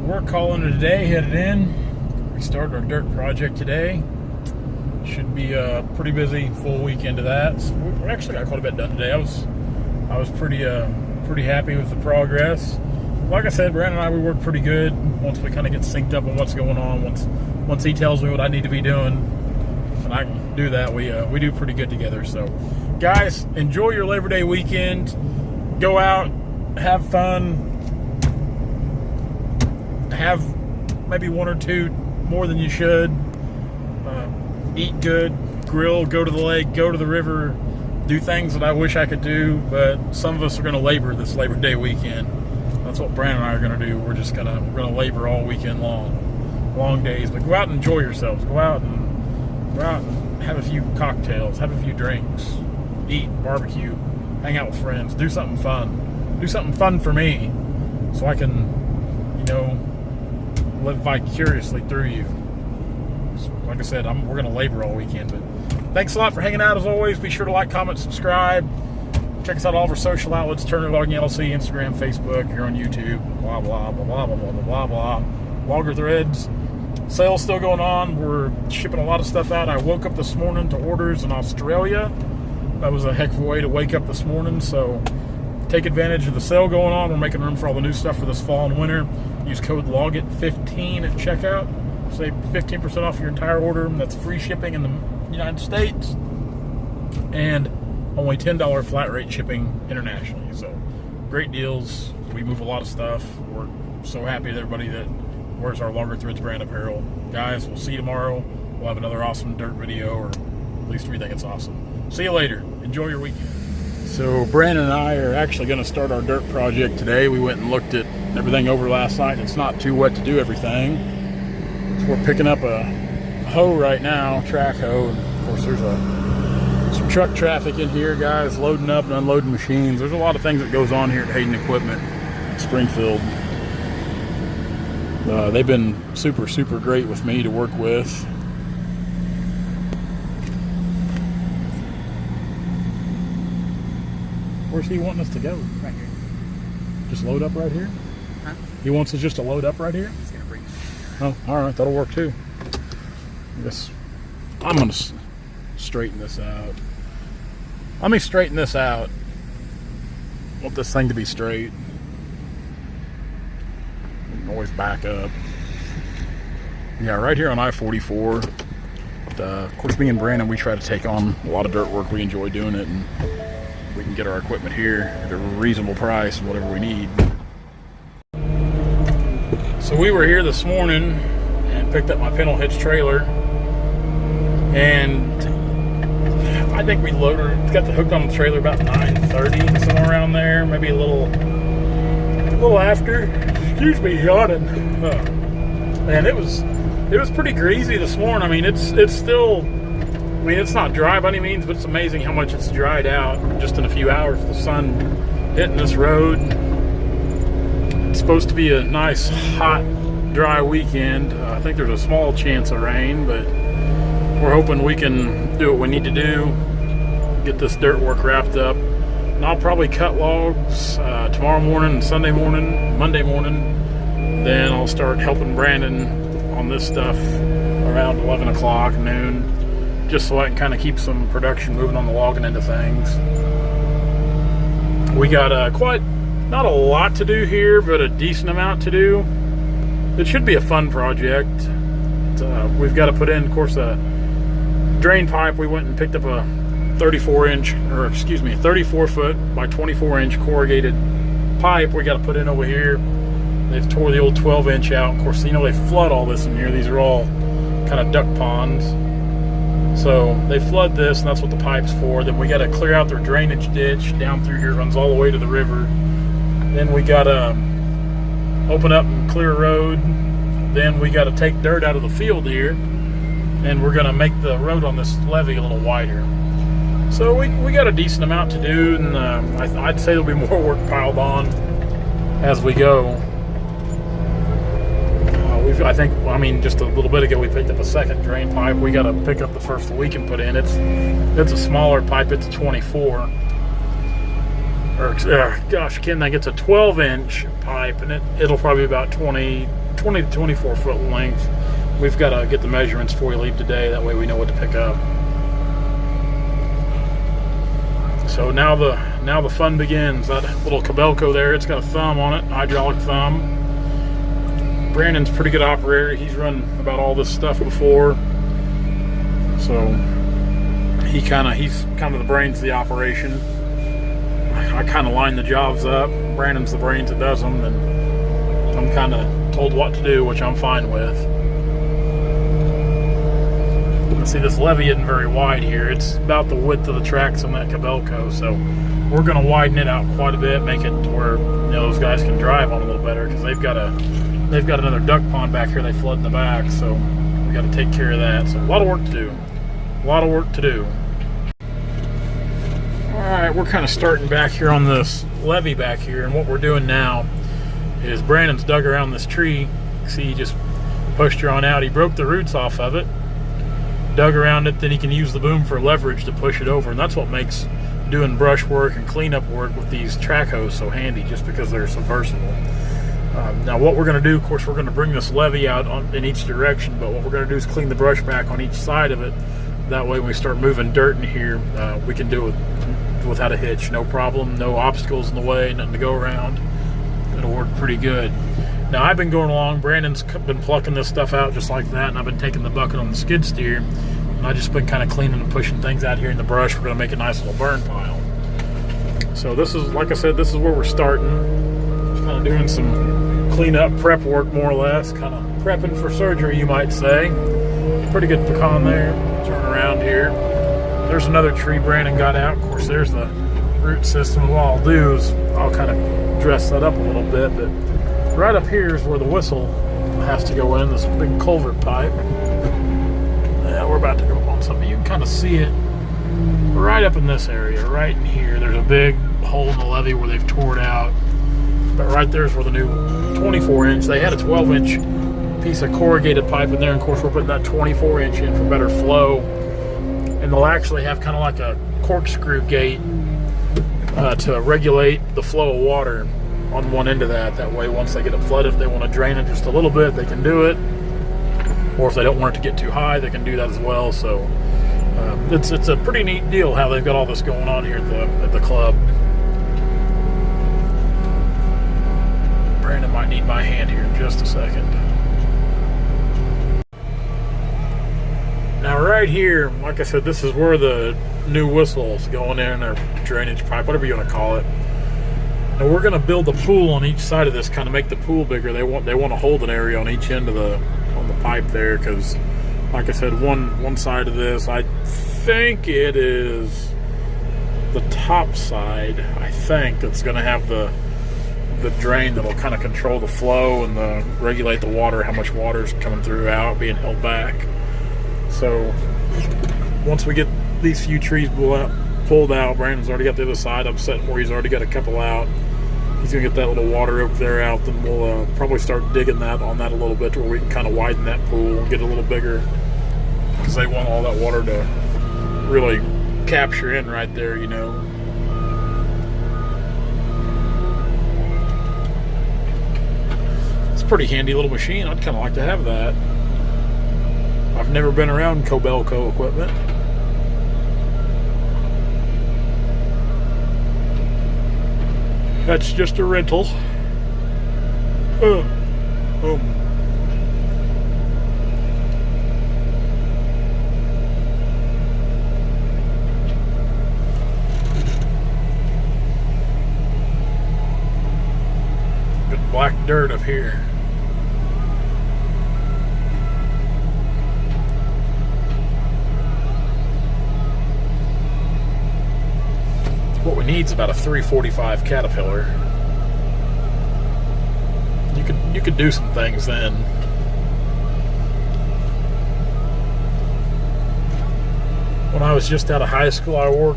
Work calling today, headed in. We started our dirt project today. Should be a pretty busy full weekend of that. So we actually got quite a bit done today. I was pretty happy with the progress. Like I said, Brandon and I, we work pretty good once we kind of get synced up on what's going on. Once he tells me what I need to be doing, and I can do that, we do pretty good together. So, guys, enjoy your Labor Day weekend. Go out, have fun. Have maybe one or two more than you should. Eat good, grill, go to the lake, go to the river, do things that I wish I could do, but some of us are going to labor this Labor Day weekend. That's what Brandon and I are going to do. We're going to labor all weekend long days. But go out and enjoy yourselves. Go out and have a few cocktails, have a few drinks, eat, barbecue, hang out with friends, do something fun. Do something fun for me so I can, live vicariously through you. So, like I said, we're going to labor all weekend. But thanks a lot for hanging out as always. Be sure to like, comment, subscribe. Check us out all of our social outlets, Turner Logging LLC, Instagram, Facebook. You're on YouTube, blah, blah, blah, blah, blah, blah, blah, blah. Logger Threads. Sales still going on. We're shipping a lot of stuff out. I woke up this morning to orders in Australia. That was a heck of a way to wake up this morning. So take advantage of the sale going on. We're making room for all the new stuff for this fall and winter. Use code LOGIT15 at checkout. Save 15% off your entire order. That's free shipping in the United States. And only $10 flat rate shipping internationally. So great deals. We move a lot of stuff. We're so happy with everybody that wears our Logger Threads brand apparel. Guys, we'll see you tomorrow. We'll have another awesome dirt video, or at least we think it's awesome. See you later. Enjoy your weekend. So Brandon and I are actually going to start our dirt project today. We went and looked at everything over last night. It's not too wet to do everything. So we're picking up a hoe right now, track hoe. And of course, there's some truck traffic in here, guys, loading up and unloading machines. There's a lot of things that goes on here at Hayden Equipment, Springfield. They've been super, super great with me to work with. Where's he wanting us to go? Right here. Just load up right here? Huh? He wants us just to load up right here? He's gonna bring it. Oh, all right, that'll work too. I guess I'm gonna straighten this out. Let me straighten this out. I want this thing to be straight. We can always back up. Yeah, right here on I-44. Of course, me and Brandon, we try to take on a lot of dirt work. We enjoy doing it, and we can get our equipment here at a reasonable price and whatever we need. So we were here this morning and picked up my pintle hitch trailer, and I think we got the hooked on the trailer about 9:30, somewhere around there, maybe a little after. Excuse me, yawning. And it was pretty greasy this morning. I mean, it's still. I mean, it's not dry by any means, but it's amazing how much it's dried out just in a few hours. The sun hitting this road. It's supposed to be a nice, hot, dry weekend. I think there's a small chance of rain, but we're hoping we can do what we need to do, get this dirt work wrapped up. And I'll probably cut logs tomorrow morning, Sunday morning, Monday morning. Then I'll start helping Brandon on this stuff around 11 o'clock, noon. Just so I can kind of keep some production moving on the logging end of things. We got not a lot to do here, but a decent amount to do. It should be a fun project. We've got to put in, of course, a drain pipe. We went and picked up a 34 foot by 24 inch corrugated pipe we got to put in over here. They've tore the old 12 inch out. Of course, they flood all this in here. These are all kind of duck ponds. So they flood this, and that's what the pipe's for. Then we got to clear out their drainage ditch down through here, runs all the way to the river. Then we got to open up and clear a road. Then we got to take dirt out of the field here, and we're going to make the road on this levee a little wider. So we got a decent amount to do, and I'd say there'll be more work piled on as we go. Just a little bit ago we picked up a second drain pipe. We got to pick up the first we can put in. It's a smaller pipe. It's a 24. Or gosh, Ken, I think it's a 12 inch pipe, and it'll probably be about 20 20 to 24 foot length. We've got to get the measurements before we leave today. That way we know what to pick up. So now the fun begins. That little Kobelco there, it's got a thumb on it, hydraulic thumb. Brandon's a pretty good operator. He's run about all this stuff before. So he's kind of the brains of the operation. I kind of line the jobs up. Brandon's the brains that does them, and I'm kind of told what to do, which I'm fine with. See, this levee isn't very wide here. It's about the width of the tracks on that Kobelco, so we're going to widen it out quite a bit, make it to where those guys can drive on a little better, because they've got another duck pond back here they flood in the back, so we got to take care of that. So a lot of work to do. A lot of work to do. Alright, we're kind of starting back here on this levee back here, and what we're doing now is Brandon's dug around this tree. See, he just pushed her on out. He broke the roots off of it, dug around it, then he can use the boom for leverage to push it over, and that's what makes doing brush work and cleanup work with these track hose so handy, just because they're so versatile. Now what we're going to do, of course, we're going to bring this levee out in each direction, but what we're going to do is clean the brush back on each side of it. That way when we start moving dirt in here, we can do it without a hitch, no problem, no obstacles in the way, nothing to go around. It'll work pretty good. Now I've been going along, Brandon's been plucking this stuff out just like that, and I've been taking the bucket on the skid steer, and I've just been kind of cleaning and pushing things out here in the brush. We're going to make a nice little burn pile. So this is, like I said, this is where we're starting. Just kind of doing some cleanup prep work, more or less, kind of prepping for surgery, you might say. Pretty good pecan there. Turn around here. There's another tree Brandon got out. Of course, there's the root system. What I'll do is I'll kind of dress that up a little bit, but right up here is where the whistle has to go in, this big culvert pipe. Yeah, we're about to go on something. You can kind of see it right up in this area, right in here. There's a big hole in the levee where they've tore it out. But right there's where the new 24-inch, they had a 12-inch piece of corrugated pipe in there. And of course, we're putting that 24-inch in for better flow. And they'll actually have kind of like a corkscrew gate to regulate the flow of water on one end of that. That way, once they get it flooded, if they want to drain it just a little bit, they can do it. Or if they don't want it to get too high, they can do that as well. So it's a pretty neat deal how they've got all this going on here at the club. Brandon might need my hand here in just a second. Now right here, like I said, this is where the new whistle's going in, or drainage pipe, whatever you want to call it. And we're going to build a pool on each side of this, kind of make the pool bigger. They want a holding area on each end of the pipe there, because like I said, one side of this, I think it is the top side, I think, that's going to have the drain that'll kind of control the flow and regulate the water, how much water's coming through out, being held back. So once we get these few trees pulled out, Brandon's already got the other side upset where he's already got a couple out. He's gonna get that little water over there out, then we'll probably start digging that on that a little bit to where we can kind of widen that pool and get a little bigger, because they want all that water to really capture in right there, you know. It's a pretty handy little machine. I'd kind of like to have that. I've never been around Kobelco equipment. That's just a rental. Good black dirt up here. What we need is about a 345 Caterpillar. You could do some things then. When I was just out of high school,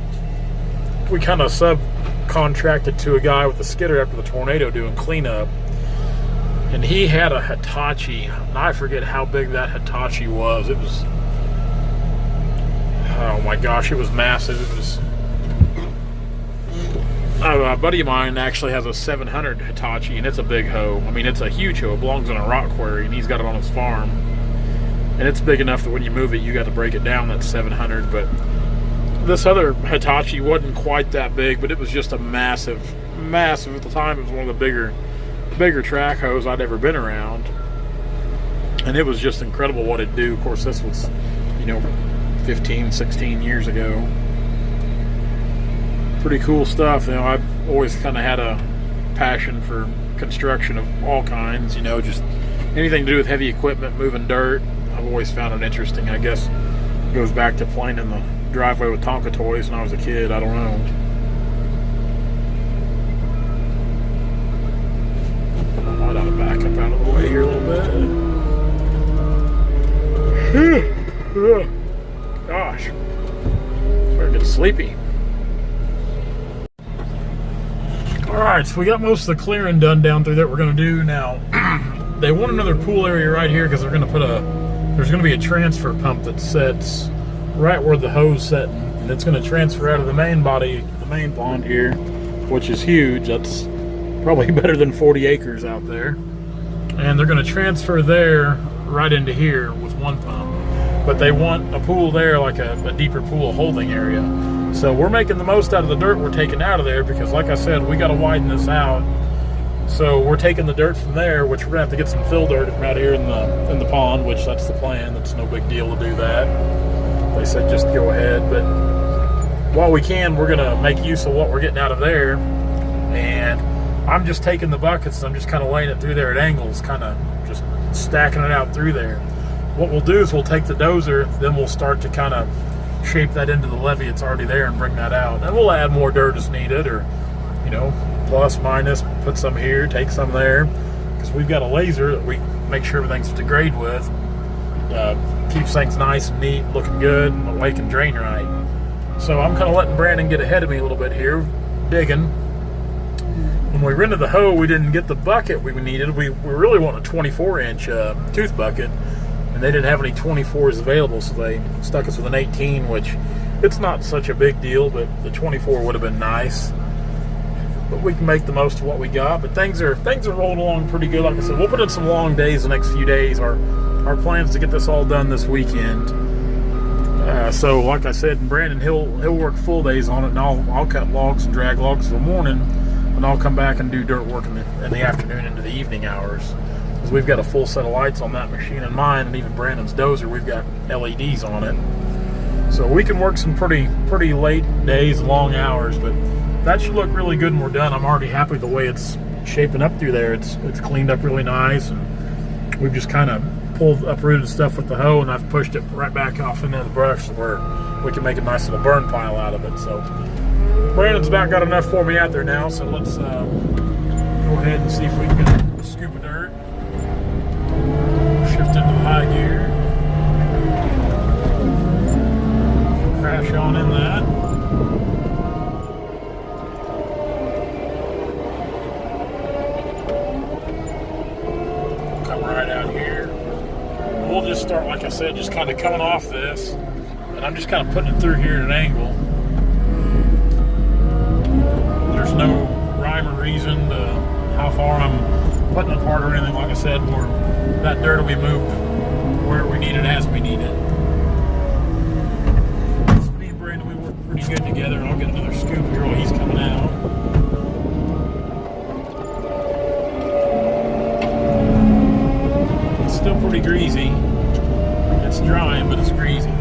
we kind of subcontracted to a guy with a skidder after the tornado doing cleanup. And he had a Hitachi, and I forget how big that Hitachi was. It was, oh my gosh, it was massive. It was, A buddy of mine actually has a 700 Hitachi, and it's a big hoe. I mean, it's a huge hoe. It belongs in a rock quarry, and he's got it on his farm. And it's big enough that when you move it, you got to break it down. That's 700. But this other Hitachi wasn't quite that big, but it was just a massive at the time. It was one of the bigger track hoes I'd ever been around. And it was just incredible what it'd do. Of course, this was, 15, 16 years ago. Pretty cool stuff. I've always kind of had a passion for construction of all kinds, just anything to do with heavy equipment, moving dirt. I've always found it interesting. I guess it goes back to playing in the driveway with Tonka toys when I was a kid. I don't know. I might ought to back up out of the way here a little bit. Gosh, better get sleepy. Alright, so we got most of the clearing done down through that we're going to do now. They want another pool area right here because they're going to put there's going to be a transfer pump that sets right where the hose setting, and it's going to transfer out of the main body, the main pond here, which is huge. That's probably better than 40 acres out there. And they're going to transfer there right into here with one pump. But they want a pool there, like a deeper pool holding area. So we're making the most out of the dirt we're taking out of there because, like I said, we got to widen this out. So we're taking the dirt from there, which we're gonna have to get some fill dirt from out here in the pond, which that's the plan. That's no big deal to do that. They said just go ahead, but while we can, we're gonna make use of what we're getting out of there. And I'm just taking the buckets, I'm just kind of laying it through there at angles, kind of just stacking it out through there. What we'll do is we'll take the dozer, then we'll start to kind of shape that into the levee that's already there and bring that out. And we'll add more dirt as needed, or plus, minus, put some here, take some there, because we've got a laser that we make sure everything's to grade with. Keeps things nice and neat, looking good, and the way can drain right. So I'm kind of letting Brandon get ahead of me a little bit here, digging. When we rented the hoe, we didn't get the bucket we needed. We really want a 24-inch tooth bucket, and they didn't have any 24s available, so they stuck us with an 18, which it's not such a big deal, but the 24 would have been nice. But we can make the most of what we got. But things are rolling along pretty good. Like I said, we'll put in some long days the next few days. Our plan is to get this all done this weekend. So like I said, Brandon, he'll work full days on it, and I'll cut logs and drag logs for the morning, and I'll come back and do dirt work in the afternoon into the evening hours. Because we've got a full set of lights on that machine and mine, and even Brandon's dozer, we've got LEDs on it. So we can work some pretty late days, long hours, but that should look really good when we're done. I'm already happy the way it's shaping up through there. It's cleaned up really nice, and we've just kind of uprooted stuff with the hoe, and I've pushed it right back off into the brush where we can make a nice little burn pile out of it. So Brandon's about got enough for me out there now, so let's go ahead and see if we can get a scoop of dirt. Shift into the high gear. Crash on in that. Right out here. We'll just start, like I said, just kind of coming off this, and I'm just kind of putting it through here at an angle. There's no rhyme or reason to how far I'm putting it apart or anything. Like I said, that dirt will be moved where we need it as we need it. So me and Brandon, we work pretty good together, and I'll get another scoop here while he's coming out. Still pretty greasy. It's drying, but it's greasy.